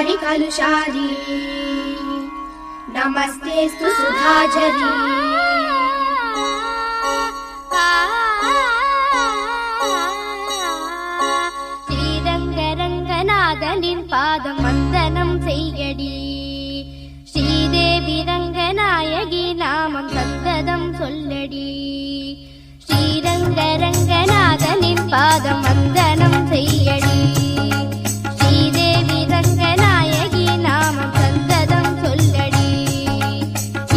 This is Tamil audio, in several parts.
कुमारी कलुषारी नमस्तेस्तु सुधाझरी ஸ்ரீரங்கரங்கநாதனின் பாதம் வந்தனம் செய்யடி ஸ்ரீதேவி ரங்கநாயகி நாமம் சந்ததம் சொல்லடி ஸ்ரீரங்கரங்கநாதனின் பாதம் வந்தனம் செய்யடி ஸ்ரீதேவி ரங்கநாயகி நாமம் சந்ததம் சொல்லடி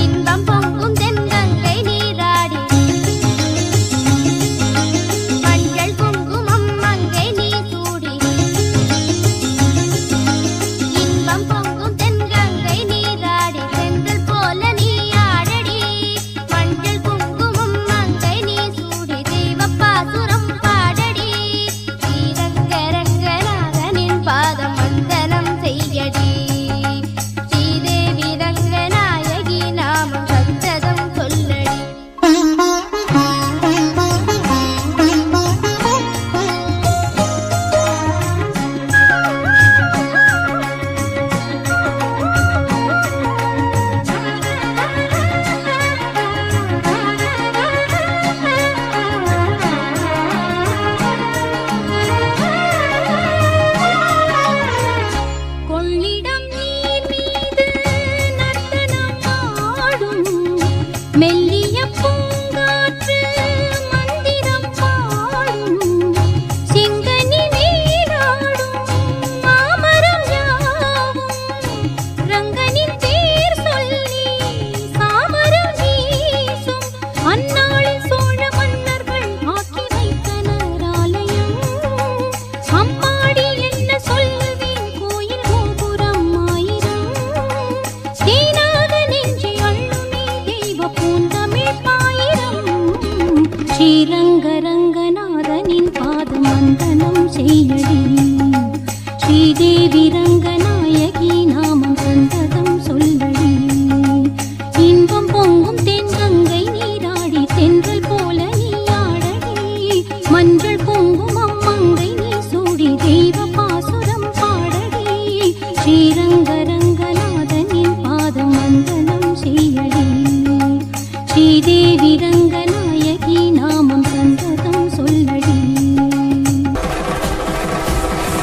இன்பம் பொங்கும் தென்கங்கை நீராடி மஞ்சள் குங்குமம் மங்கை நீ சூடி இன்பம் பொங்கும் தென்கங்கை நீராடி சென்றல் போல நீ ஆடடி மஞ்சள் குங்குமம் மங்கை நீ சூடி தெய்வப்பாசுரம் பாடடி ஸ்ரீரங்கரங்கநாதனின் பாதம் வந்தனம் செய்யடி ஸ்ரீதேவி ரங்கநாயகி நாமம் சந்ததம் சொல்லடி கொள்ளிடம் நீர் மீது நர்த்தனம் ஆடும் மெல்லிய பூங்காற்று மந்திரம் பாடும் சிங்கனி நீராடும் மாமரம் யாவும் ரங்கனின் பேர் சொல்லி சாமரம் வீசும் அந்நாளில் சோழ மன்னர்கள் ஆக்கி வைத்தனர் ஆலயம் அம்மாடி என்ன சொல்லுவேன் கோயில் கோபுரம் ஆயிரம் தேனாக நெஞ்சை அள்ளுமே தெய்வ பூந்தமிழ் பாயிரம் ஸ்ரீரங்கரங்கநாதனின் பாதம் வந்தனம் செய்யடி ஸ்ரீதேவி ரங்கநாயகி நாமம் சந்ததம் சொல்லடி இன்பம் பொங்கும் தென்கங்கை நீராடி தென்றல் போல நீ ஆடடி மஞ்சள் குங்குமம் மங்கை நீ சூடி தெய்வ பாசுரம் பாடடி ஸ்ரீரங்கரங்கநாதனின் பாதம் வந்தனம் செய்யடி ஸ்ரீதேவி ரங்கநாயகி நாமம் சந்ததம் சொல்லடி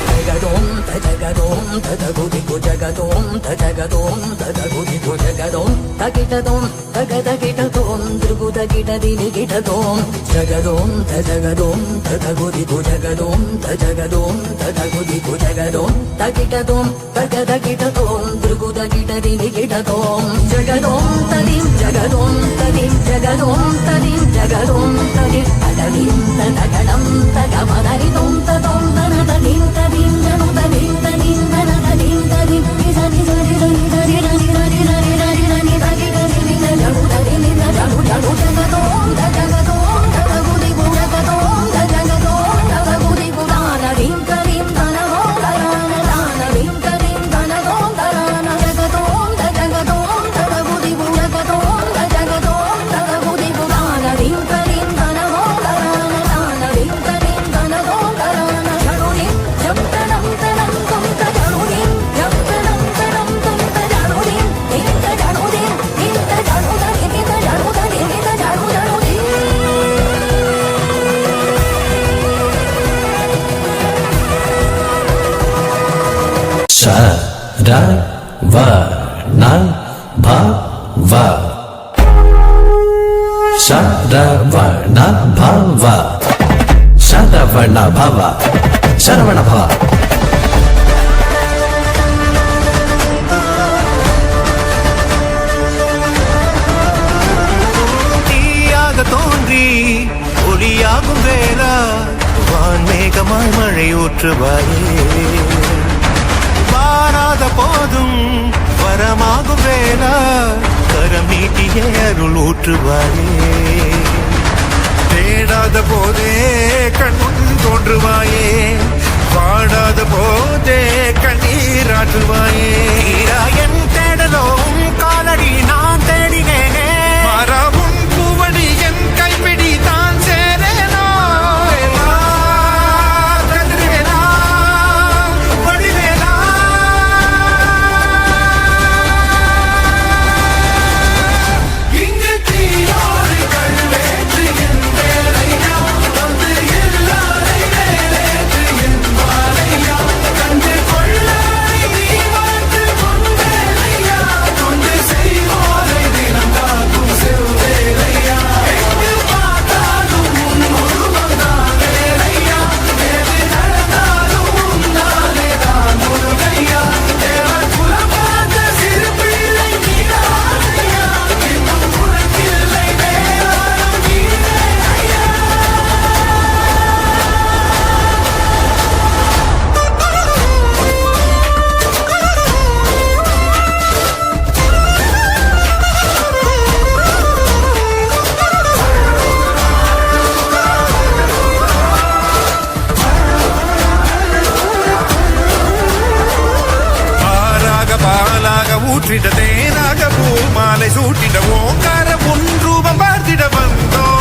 ஜகதோம் தஜகதோம் ததகுதிகு ஜகதோம் தஜகதோம் ததகுதிகு ஜகதோம் தகிடதோம் தகதகிடதோம் திருகுதகிடதினி கிடதோம் ஜகதோம் தஜகதோம் ததகுதிகு ஜகதோம் தஜகதோம் ததகுதிகு ஜகதோம் தகிடதோம் தகதகிடதோம் திருகுதகிடதினி கிடதோம் ஜகதோம் ததிம் ஜகதோம் ததிம் ஜகதோம் ததிம் ஜகதோம் ததிம் தகதிம் தகடம் தகமதரிதோம் ததோம் தனததிம் ததிம் ஜனு ததிம் ததிம் தனததிம் ததிம் நிசனி சரி சரி சரி ரனி ரனி ரனி ரனி ரனி ரனி ரனி ஜனு ததிம் ஜனு ஜனு ஜகதோம் ஜகதோம் ஜககுதிகு ஜகதோம் ஜகதோம் ஜககுதிகு தானதிம் கரிம் தனவோம் தரான தானதிம் கரிம் தனவோம் தரான ஜகதோம் ஜகதோம் ஜககுதிகு ஜகதோம் ஜகதோம் ஜககுதிகு தானதிம் கரிம் தனவோம் தரான தானதிம் கரிம் தனவோம் தரான ஜனுரிம் ஜம்தனம் தனம் தும் தஜனுரிம் ஜம்தனம் தனம் தும் தஜனுரிம் இந்த ஜனுரிம் இந்த ஜனுதரி இந்த ஜனுதரி இந்த ஜனுதரி sa ra va na bha va sa ra va na bha va Saravana Bhava Saravana Bhava தீயாக தோன்றி ஒளியாகும் வேளா வான்மேகமாய் மழை ஊற்றுவாயே வாராத போதும் வரமாகும் வேளா கரம் நீட்டிய அருள் ஊற்றுவாயே தேடாத போதே கண்முன் தோன்றுவாயே வாடாத போதே கண்ணீராற்றுவாயே என் தேடலும் காலடி நான் தேடினேனே மரபும் பூவடி என் கைப்பிடி தான் சேரேனோ கதிரேனா வடிவேலா ஊற்றிட தேனாக பூ மாலை சூட்டிட ஓங்கார உன் ரூபம் பார்த்திட வந்தோம்